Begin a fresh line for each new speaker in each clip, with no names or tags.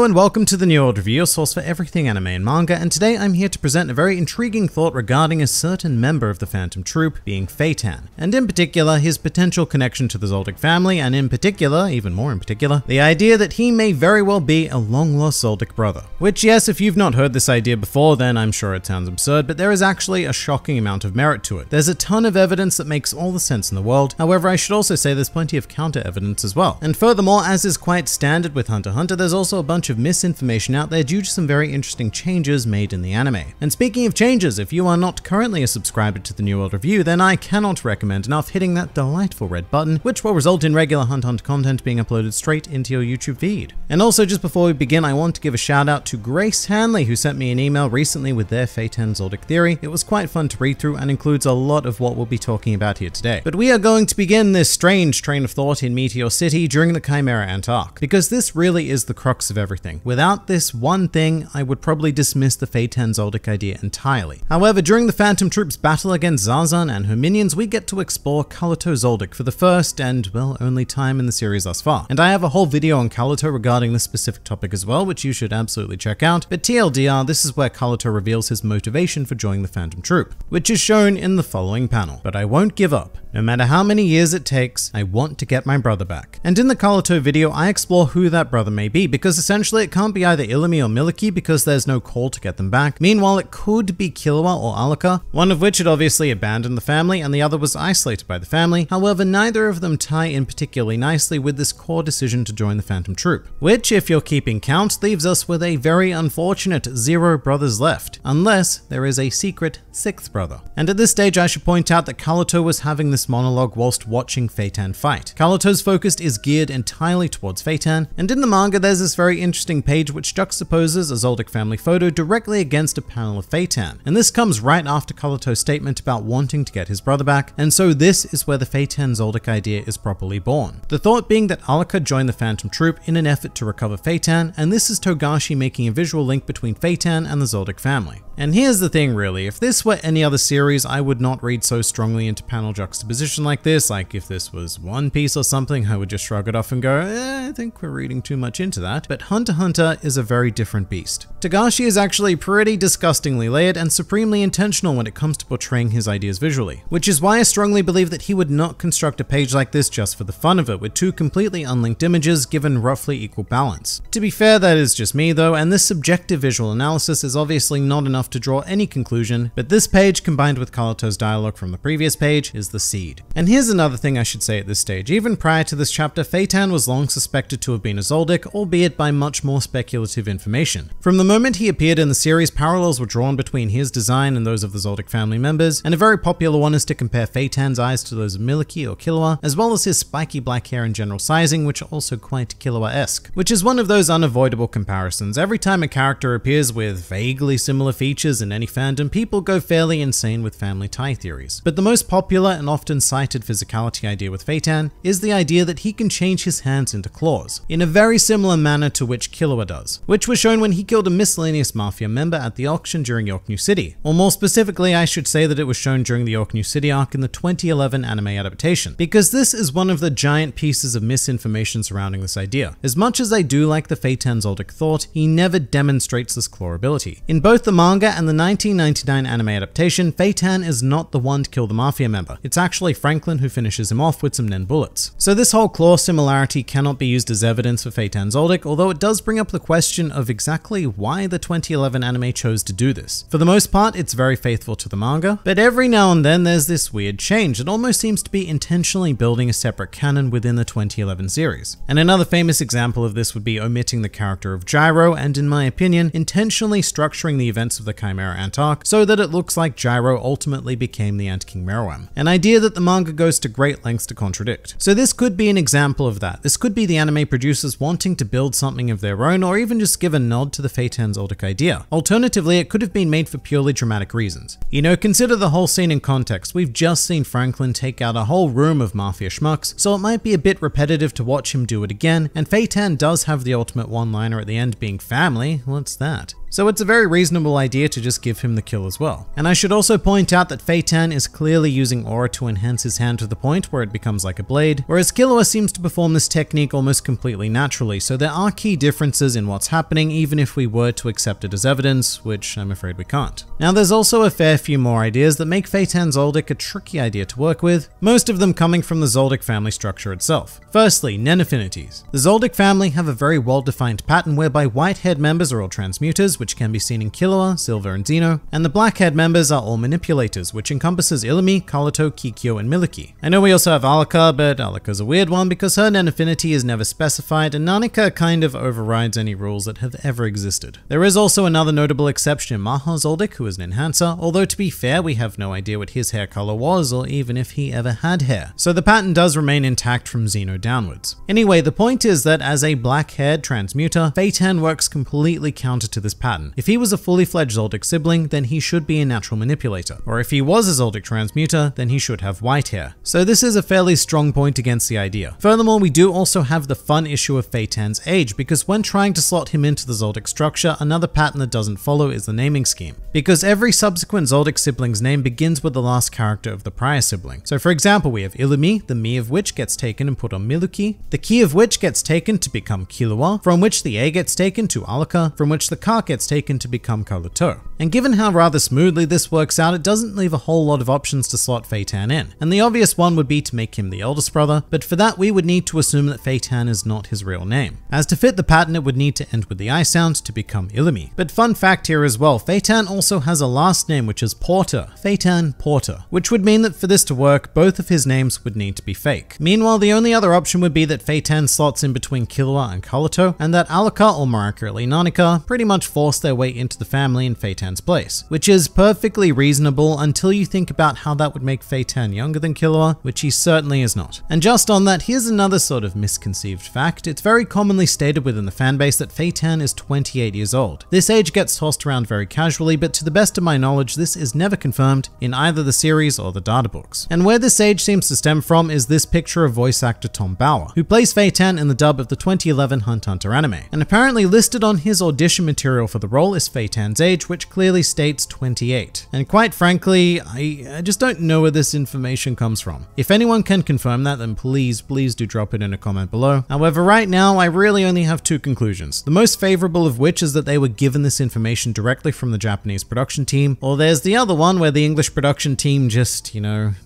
and welcome to the New World Review, your source for everything anime and manga, and today I'm here to present a very intriguing thought regarding a certain member of the Phantom Troupe, being Feitan, and in particular his potential connection to the Zoldyck family, and in particular, even more in particular, the idea that he may very well be a long-lost Zoldyck brother. Which, yes, if you've not heard this idea before, then I'm sure it sounds absurd, but there is actually a shocking amount of merit to it. There's a ton of evidence that makes all the sense in the world. However, I should also say there's plenty of counter-evidence as well. And furthermore, as is quite standard with Hunter x Hunter, there's also a bunch of misinformation out there due to some very interesting changes made in the anime. And speaking of changes, if you are not currently a subscriber to the New World Review, then I cannot recommend enough hitting that delightful red button, which will result in regular Hunter x Hunter content being uploaded straight into your YouTube feed. And also, just before we begin, I want to give a shout out to Grace Hanley, who sent me an email recently with their Feitan Zoldyck theory. It was quite fun to read through and includes a lot of what we'll be talking about here today. But we are going to begin this strange train of thought in Meteor City during the Chimera Ant arc, because this really is the crux of everything. Without this one thing, I would probably dismiss the Feitan Zoldyck idea entirely. However, during the Phantom Troupe's battle against Zazan and her minions, we get to explore Kalito Zoldyck for the first and, well, only time in the series thus far. And I have a whole video on Kalito regarding this specific topic as well, which you should absolutely check out. But TLDR, this is where Kalito reveals his motivation for joining the Phantom Troupe, which is shown in the following panel. But I won't give up. No matter how many years it takes, I want to get my brother back. And in the Kalito video, I explore who that brother may be, because essentially it can't be either Illumi or Miliki because there's no call to get them back. Meanwhile, it could be Killua or Alaka, one of which had obviously abandoned the family and the other was isolated by the family. However, neither of them tie in particularly nicely with this core decision to join the Phantom Troupe, which, if you're keeping count, leaves us with a very unfortunate 0 brothers left, unless there is a secret 6th brother. And at this stage, I should point out that Kalito was having this monologue whilst watching Feitan fight. Kalito's focus is geared entirely towards Feitan, and in the manga there's this very interesting page which juxtaposes a Zoldyck family photo directly against a panel of Feitan, and this comes right after Kalito's statement about wanting to get his brother back, and so this is where the Feitan Zoldyck idea is properly born. The thought being that Alaka joined the Phantom Troupe in an effort to recover Feitan, and this is Togashi making a visual link between Feitan and the Zoldyck family. And here's the thing really, if this were any other series, I would not read so strongly into panel juxtaposition like this. Like if this was One Piece or something, I would just shrug it off and go, I think we're reading too much into that. But Hunter x Hunter is a very different beast. Togashi is actually pretty disgustingly layered and supremely intentional when it comes to portraying his ideas visually, which is why I strongly believe that he would not construct a page like this just for the fun of it, with 2 completely unlinked images given roughly equal balance. To be fair, that is just me though, and this subjective visual analysis is obviously not enough to draw any conclusion, but this page combined with Kalito's dialogue from the previous page is the seed. And here's another thing I should say at this stage. Even prior to this chapter, Feitan was long suspected to have been a Zoldyck, albeit by much more speculative information. From the moment he appeared in the series, parallels were drawn between his design and those of the Zoldyck family members, and a very popular one is to compare Feitan's eyes to those of Miliki or Killua, as well as his spiky black hair and general sizing, which are also quite Killua-esque, which is one of those unavoidable comparisons. Every time a character appears with vaguely similar features in any fandom, people go fairly insane with family tie theories. But the most popular and often cited physicality idea with Feitan is the idea that he can change his hands into claws, in a very similar manner to which Killua does, which was shown when he killed a miscellaneous mafia member at the auction during York New City. Or more specifically, I should say that it was shown during the York New City arc in the 2011 anime adaptation, because this is one of the giant pieces of misinformation surrounding this idea. As much as I do like the Feitan Zoldyck thought, he never demonstrates this claw ability. In both the manga and the 1999 anime adaptation, Feitan is not the one to kill the mafia member. It's actually Franklin who finishes him off with some Nen bullets. So this whole claw similarity cannot be used as evidence for Feitan Zoldyck, although it does bring up the question of exactly why the 2011 anime chose to do this. For the most part, it's very faithful to the manga, but every now and then there's this weird change that almost seems to be intentionally building a separate canon within the 2011 series. And another famous example of this would be omitting the character of Gyro, and in my opinion, intentionally structuring the events of the Chimera Ant arc so that it looks like Gyro ultimately became the Ant King Meruem, an idea that the manga goes to great lengths to contradict. So this could be an example of that. This could be the anime producers wanting to build something of their own, or even just give a nod to the Feitan Zoldyck idea. Alternatively, it could have been made for purely dramatic reasons. You know, consider the whole scene in context. We've just seen Franklin take out a whole room of mafia schmucks, so it might be a bit repetitive to watch him do it again, and Feitan does have the ultimate one-liner at the end being family. What's that? so it's a very reasonable idea to just give him the kill as well. And I should also point out that Feitan is clearly using aura to enhance his hand to the point where it becomes like a blade, whereas Killua seems to perform this technique almost completely naturally, so there are key differences in what's happening even if we were to accept it as evidence, which I'm afraid we can't. Now there's also a fair few more ideas that make Feitan Zoldyck a tricky idea to work with, most of them coming from the Zoldyck family structure itself. Firstly, nen affinities. The Zoldyck family have a very well-defined pattern whereby white-haired members are all transmuters, which can be seen in Killua, Silver, and Zeno, and the black-haired members are all manipulators, which encompasses Illumi, Kalito, Kikyo, and Miliki. I know we also have Alaka, but Alaka's a weird one because her nen affinity is never specified, and Nanika kind of overrides any rules that have ever existed. There is also another notable exception in Maha Zoldyck, who is an enhancer, although to be fair, we have no idea what his hair color was, or even if he ever had hair. So the pattern does remain intact from Zeno downwards. Anyway, the point is that as a black-haired transmuter, Feitan works completely counter to this pattern. If he was a fully fledged Zoldyck sibling, then he should be a natural manipulator. Or if he was a Zoldyck transmuter, then he should have white hair. So this is a fairly strong point against the idea. Furthermore, we do also have the fun issue of Feitan's age, because when trying to slot him into the Zoldyck structure, another pattern that doesn't follow is the naming scheme. Because every subsequent Zoldyck sibling's name begins with the last character of the prior sibling. So for example, we have Illumi, the mi of which gets taken and put on Miluki, the ki of which gets taken to become Killua, from which the a gets taken to Alaka, from which the ka gets taken to become Kalito. And given how rather smoothly this works out, it doesn't leave a whole lot of options to slot Feitan in. And the obvious one would be to make him the eldest brother, but for that we would need to assume that Feitan is not his real name. As to fit the pattern, it would need to end with the I sound to become Illumi. But fun fact here as well, Feitan also has a last name which is Porter, Feitan Porter, which would mean that for this to work, both of his names would need to be fake. Meanwhile, the only other option would be that Feitan slots in between Killua and Kalito, and that Alaka, or more accurately Nanika, pretty much force their way into the family in Feitan's place, which is perfectly reasonable until you think about how that would make Feitan younger than Killua, which he certainly is not. And just on that, here's another sort of misconceived fact. It's very commonly stated within the fanbase that Feitan is 28 years old. This age gets tossed around very casually, but to the best of my knowledge, this is never confirmed in either the series or the data books. And where this age seems to stem from is this picture of voice actor Tom Bauer, who plays Feitan in the dub of the 2011 Hunt x Hunter anime. And apparently listed on his audition material for the role is Feitan's age, which clearly states 28. And quite frankly, I just don't know where this information comes from. If anyone can confirm that, then please do drop it in a comment below. However, right now, I really only have two conclusions. The most favorable of which is that they were given this information directly from the Japanese production team, or there's the other one where the English production team just,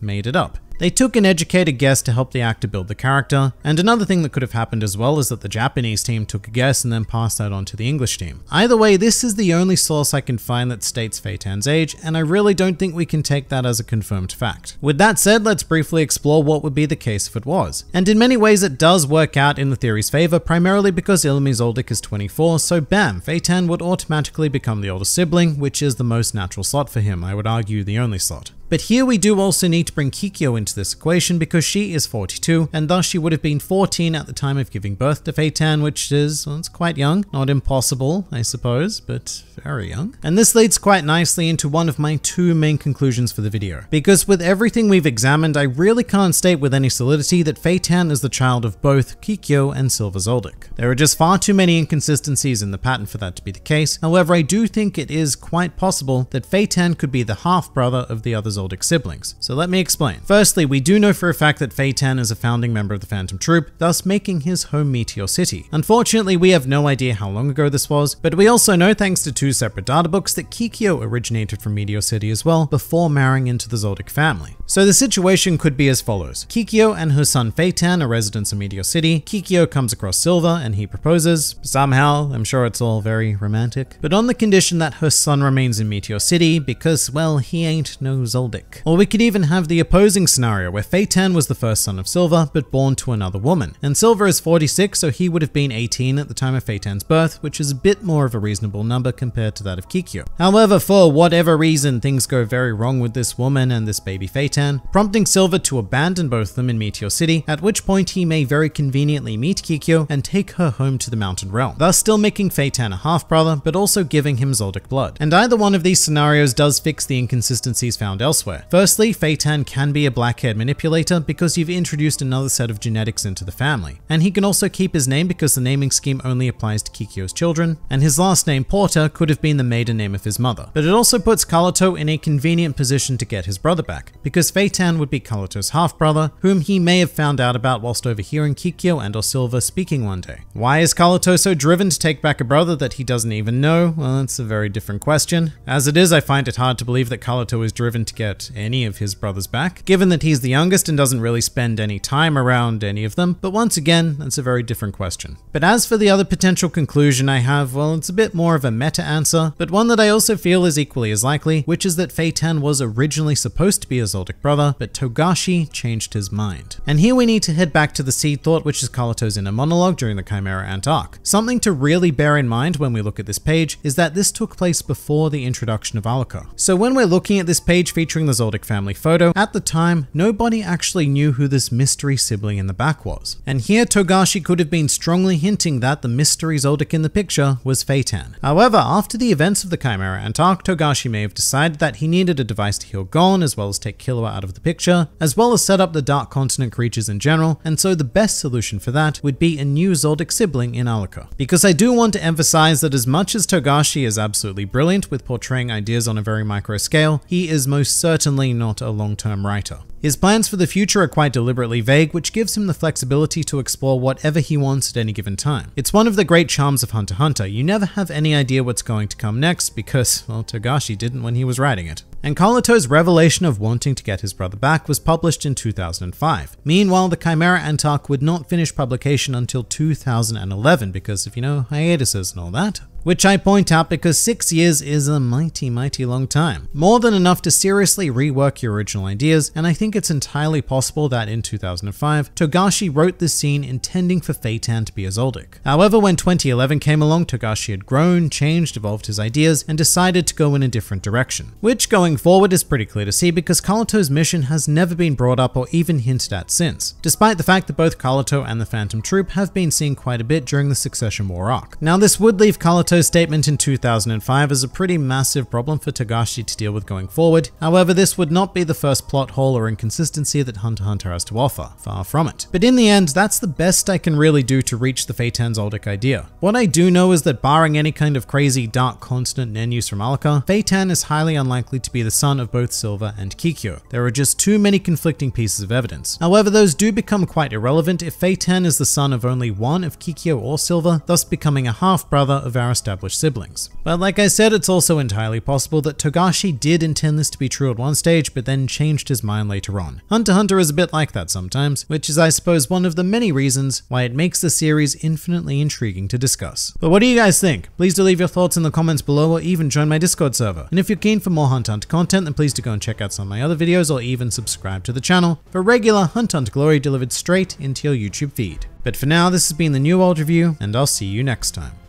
made it up. They took an educated guess to help the actor build the character, and another thing that could have happened as well is that the Japanese team took a guess and then passed that on to the English team. Either way, this is the only source I can find that states Feitan's age, and I really don't think we can take that as a confirmed fact. With that said, let's briefly explore what would be the case if it was. And in many ways it does work out in the theory's favor, primarily because Illumi Zoldyck is 24, so bam, Feitan would automatically become the oldest sibling, which is the most natural slot for him, I would argue the only slot. But here we do also need to bring Kikyo into this equation because she is 42, and thus she would have been 14 at the time of giving birth to Feitan, which is, well, it's quite young. Not impossible, I suppose, but very young. And this leads quite nicely into one of my two main conclusions for the video. Because with everything we've examined, I really can't state with any solidity that Feitan is the child of both Kikyo and Silver Zoldyck. There are just far too many inconsistencies in the pattern for that to be the case. However, I do think it is quite possible that Feitan could be the half-brother of the other Zoldyck siblings. So let me explain. Firstly, we do know for a fact that Feitan is a founding member of the Phantom Troop, thus making his home Meteor City. Unfortunately, we have no idea how long ago this was, but we also know, thanks to two separate data books, that Kikyo originated from Meteor City as well, before marrying into the Zoldyck family. So the situation could be as follows. Kikyo and her son Feitan are residents of Meteor City. Kikyo comes across Silver and he proposes. Somehow, I'm sure it's all very romantic, but on the condition that her son remains in Meteor City because, well, he ain't no Zoldyck. Or we could even have the opposing scenario where Feitan was the first son of Silver, but born to another woman. And Silver is 46, so he would have been 18 at the time of Feitan's birth, which is a bit more of a reasonable number compared to that of Kikyo. However, for whatever reason, things go very wrong with this woman and this baby Feitan, prompting Silver to abandon both of them in Meteor City, at which point he may very conveniently meet Kikyo and take her home to the Mountain Realm, thus still making Feitan a half-brother, but also giving him Zoldyck blood. And either one of these scenarios does fix the inconsistencies found elsewhere, elsewhere. Firstly, Feitan can be a black-haired manipulator because you've introduced another set of genetics into the family. And he can also keep his name because the naming scheme only applies to Kikyo's children, and his last name, Porter, could have been the maiden name of his mother. But it also puts Kalito in a convenient position to get his brother back, because Feitan would be Kalito's half-brother, whom he may have found out about whilst overhearing Kikyo and or Silva speaking one day. Why is Kalito so driven to take back a brother that he doesn't even know? Well, that's a very different question. As it is, I find it hard to believe that Kalito is driven to get any of his brothers back, given that he's the youngest and doesn't really spend any time around any of them, but once again, that's a very different question. But as for the other potential conclusion I have, well, it's a bit more of a meta answer, but one that I also feel is equally as likely, which is that Feitan was originally supposed to be a Zoldyck brother, but Togashi changed his mind. And here we need to head back to the seed thought, which is Kalito's inner monologue during the Chimera Ant arc. Something to really bear in mind when we look at this page is that this took place before the introduction of Alaka. So when we're looking at this page featuring the Zoldyck family photo, at the time, nobody actually knew who this mystery sibling in the back was. And here Togashi could have been strongly hinting that the mystery Zoldyck in the picture was Feitan. However, after the events of the Chimera Ant arc, Togashi may have decided that he needed a device to heal Gon, as well as take Killua out of the picture, as well as set up the Dark Continent creatures in general, and so the best solution for that would be a new Zoldyck sibling in Alaka. Because I do want to emphasize that as much as Togashi is absolutely brilliant with portraying ideas on a very micro scale, he is most certainly not a long-term writer. His plans for the future are quite deliberately vague, which gives him the flexibility to explore whatever he wants at any given time. It's one of the great charms of Hunter x Hunter. You never have any idea what's going to come next because, well, Togashi didn't when he was writing it. And Kalito's revelation of wanting to get his brother back was published in 2005. Meanwhile, the Chimera Ant arc would not finish publication until 2011 because of, hiatuses and all that. Which I point out because 6 years is a mighty long time. More than enough to seriously rework your original ideas, and I think it's entirely possible that in 2005, Togashi wrote this scene intending for Feitan to be a Zoldyck. However, when 2011 came along, Togashi had grown, changed, evolved his ideas, and decided to go in a different direction. Which going forward is pretty clear to see because Kalito's mission has never been brought up or even hinted at since, despite the fact that both Kalito and the Phantom Troop have been seen quite a bit during the Succession War arc. Now this would leave Kalito's statement in 2005 as a pretty massive problem for Togashi to deal with going forward. However, this would not be the first plot hole or inconsistency that Hunter x Hunter has to offer, far from it. But in the end, that's the best I can really do to reach the Feitan Zoldyck idea. What I do know is that barring any kind of crazy Dark Continent news from Alaka, Feitan is highly unlikely to be the son of both Silva and Kikyo. There are just too many conflicting pieces of evidence. However, those do become quite irrelevant if Feitan is the son of only one of Kikyo or Silva, thus becoming a half-brother of our established siblings. But like I said, it's also entirely possible that Togashi did intend this to be true at one stage, but then changed his mind later on. Hunter x Hunter is a bit like that sometimes, which is I suppose one of the many reasons why it makes the series infinitely intriguing to discuss. But what do you guys think? Please do leave your thoughts in the comments below or even join my Discord server. And if you're keen for more Hunter x Hunter content, then please do go and check out some of my other videos or even subscribe to the channel for regular Hunter x Hunter glory delivered straight into your YouTube feed. But for now, this has been the New World Review, and I'll see you next time.